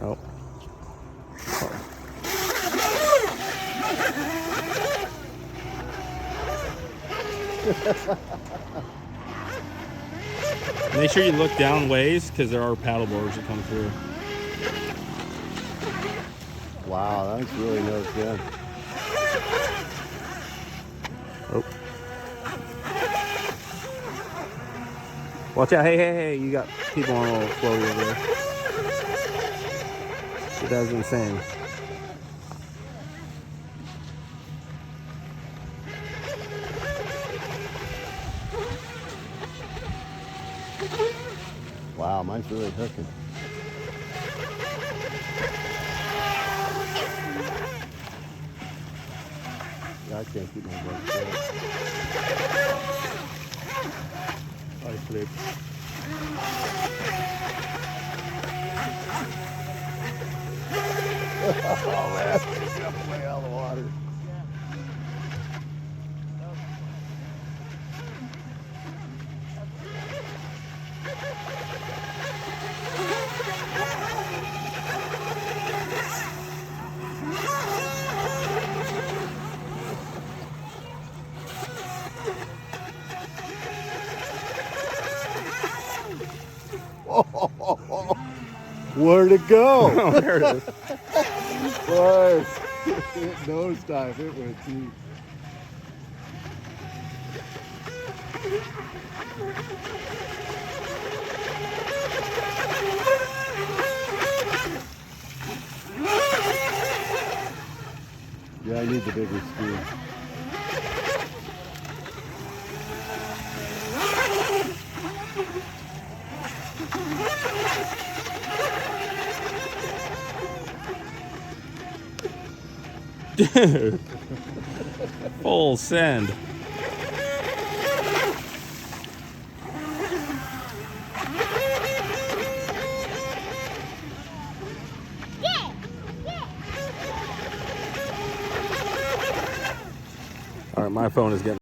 Oh. Make sure you look down ways because there are paddle boards that come through. Wow, that's really nose good. Oh. Watch out. Hey, hey, hey. You got people on a little floaty over there. That was insane. Wow, mine's really hooking. Yeah, I can't keep my boat straight. I flip. Oh man, it's jumping way out of the water. Where'd it go? Oh, there it is. Boy, it nosedive. It went deep. Yeah, I need the bigger spoon. Dude. Full send. All right, my phone is getting